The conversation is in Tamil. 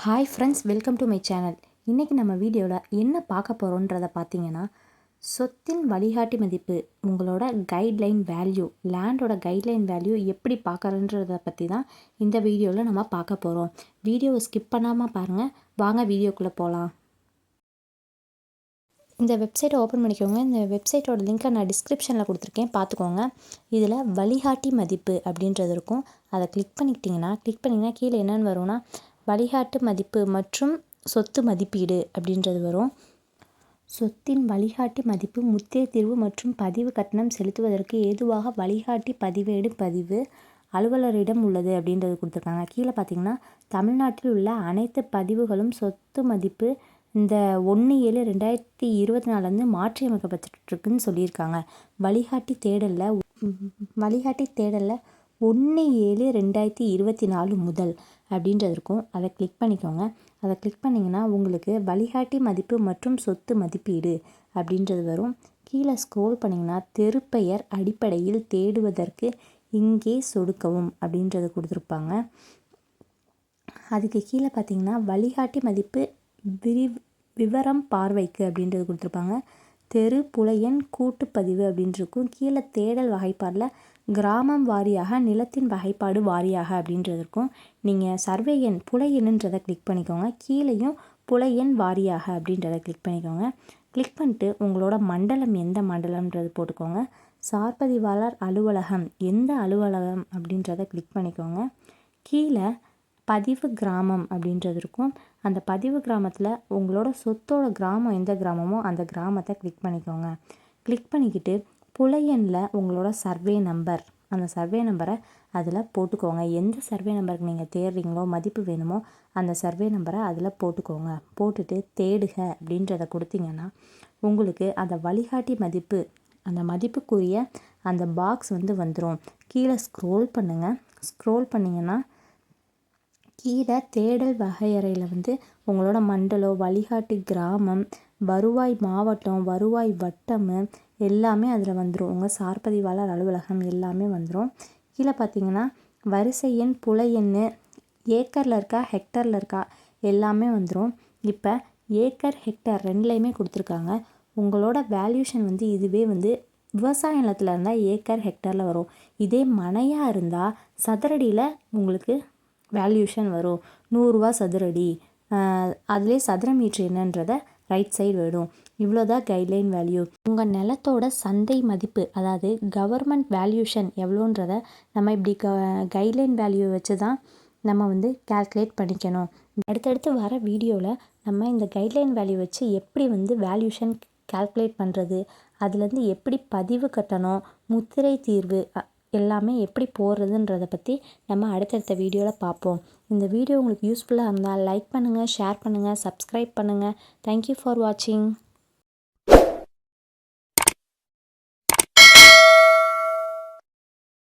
Hi friends, welcome to my channel. இன்றைக்கி நம்ம வீடியோவில் என்ன பார்க்க போகிறோன்றதை பார்த்தீங்கன்னா, சொத்தின் வழிகாட்டி மதிப்பு, உங்களோட கைட்லைன் வேல்யூ, லேண்டோட கைட்லைன் வேல்யூ எப்படி பார்க்குறன்றதை பற்றி தான் இந்த வீடியோவில் நம்ம பார்க்க போகிறோம். வீடியோவை ஸ்கிப் பண்ணாமல் பாருங்கள். வாங்க வீடியோக்குள்ளே போகலாம். இந்த வெப்சைட்டை ஓப்பன் பண்ணிக்கோங்க. இந்த வெப்சைட்டோட லிங்க்கை நான் டிஸ்கிரிப்ஷனில் கொடுத்துருக்கேன், பார்த்துக்கோங்க. இதில் வழிகாட்டி மதிப்பு அப்படின்றது இருக்கும். அதை கிளிக் பண்ணிங்கன்னா கீழே என்னென்னு வரும்னா, வழிகாட்டு மதிப்பு மற்றும் சொத்து மதிப்பீடு அப்படின்றது வரும். சொத்தின் வழிகாட்டி மதிப்பு முத்திரை தீர்வு மற்றும் பதிவு கட்டணம் செலுத்துவதற்கு ஏதுவாக வழிகாட்டி பதிவு அலுவலரிடம் உள்ளது அப்படின்றது கொடுத்துருக்காங்க. கீழே பார்த்தீங்கன்னா, தமிழ்நாட்டில் உள்ள அனைத்து பதிவுகளும் சொத்து மதிப்பு இந்த 1/7/2024 மாற்றி அமைக்கப்பட்டுருக்குன்னு சொல்லியிருக்காங்க. வழிகாட்டி தேடலில் 1/7/2024 முதல் அப்படின்றது இருக்கும். அதை கிளிக் பண்ணிக்கோங்க. அதை கிளிக் பண்ணிங்கன்னா உங்களுக்கு வழிகாட்டி மதிப்பு மற்றும் சொத்து மதிப்பீடு அப்படின்றது வரும். கீழே ஸ்க்ரோல் பண்ணிங்கன்னா தெருப்பெயர் அடிப்படையில் தேடுவதற்கு இங்கே சொடுக்கவும் அப்படின்றது கொடுத்துருப்பாங்க. அதுக்கு கீழே பார்த்தீங்கன்னா வழிகாட்டி மதிப்பு விவரம் பார்வைக்கு அப்படின்றது கொடுத்துருப்பாங்க. தெரு புலையன் கூட்டுப்பதிவு அப்படின்ட்டுருக்கும். கீழே தேடல் வகைப்பாடில் கிராமம் வாரியாக, நிலத்தின் வகைப்பாடு வாரியாக அப்படின்றது இருக்கும். நீங்கள் சர்வே எண் புலையன்ன்றதை கிளிக் பண்ணிக்கோங்க. கீழேயும் புலையன் வாரியாக அப்படின்றத கிளிக் பண்ணிக்கோங்க. கிளிக் பண்ணிட்டு உங்களோட மண்டலம் எந்த மண்டலம்ன்றது போட்டுக்கோங்க. சார்பதிவாளர் அலுவலகம் எந்த அலுவலகம் அப்படின்றத கிளிக் பண்ணிக்கோங்க. கீழே பதிவு கிராமம் அப்படின்றது இருக்கும். அந்த பதிவு கிராமத்தில் உங்களோட சொத்தோட கிராமம் எந்த கிராமமோ அந்த கிராமத்தை கிளிக் பண்ணிக்கோங்க. கிளிக் பண்ணிக்கிட்டு புலையனில் உங்களோட சர்வே நம்பர், அந்த சர்வே நம்பரை அதில் போட்டுக்கோங்க. எந்த சர்வே நம்பருக்கு நீங்கள் தேடுறீங்களோ, மதிப்பு வேணுமோ அந்த சர்வே நம்பரை அதில் போட்டுக்கோங்க. போட்டுட்டு தேடுக அப்படின்றத கொடுத்தீங்கன்னா உங்களுக்கு அந்த வழிகாட்டி மதிப்பு, அந்த மதிப்புக்குரிய அந்த பாக்ஸ் வந்துடும். கீழே ஸ்க்ரோல் பண்ணுங்கள். ஸ்க்ரோல் பண்ணிங்கன்னா கீழே தேடல் வகையறையில் உங்களோட மண்டலம், வழிகாட்டி கிராமம், வருவாய் மாவட்டம், வருவாய் வட்டம் எல்லாமே அதில் வந்துடும். உங்கள் சார்பதிவாளர் அலுவலகம் எல்லாமே வந்துடும். கீழே பார்த்தீங்கன்னா வரிசை எண், புலை எண், ஏக்கரில் இருக்கா ஹெக்டரில் இருக்கா எல்லாமே வந்துடும். இப்போ ஏக்கர் ஹெக்டர் ரெண்டுலேயுமே கொடுத்துருக்காங்க. உங்களோட வேல்யூஷன் இதுவே விவசாய நிலத்தில் இருந்தால் ஏக்கர் ஹெக்டரில் வரும். இதே மனையாக இருந்தால் சதுரடியில் உங்களுக்கு வேல்யூஷன் வரும். 100 ரூபா சதுரடி, அதிலே சதுர மீட்ரு என்னன்றதை ரைட் சைடு வரும். இவ்வளோதான் கைட்லைன் வேல்யூ. உங்கள் நிலத்தோட சந்தை மதிப்பு, அதாவது கவர்மெண்ட் வேல்யூஷன் எவ்வளோன்றதை நம்ம இப்படி கைட்லைன் வேல்யூ வச்சு தான் நம்ம கால்குலேட் பண்ணிக்கணும். அடுத்தடுத்து வர வீடியோவில் நம்ம இந்த கைட்லைன் வேல்யூ வச்சு எப்படி வேல்யூஷன் கால்குலேட் பண்ணுறது, அதுலேருந்து எப்படி பதிவு கட்டணும், முத்திரை தீர்வு எல்லாமே எப்படி போடுறதுன்றதை பற்றி நம்ம அடுத்தடுத்த வீடியோவில் பார்ப்போம். இந்த வீடியோ உங்களுக்கு யூஸ்ஃபுல்லாக இருந்தால் லைக் பண்ணுங்கள், ஷேர் பண்ணுங்கள், சப்ஸ்கிரைப் பண்ணுங்கள். தேங்க்யூ ஃபார் வாட்சிங்.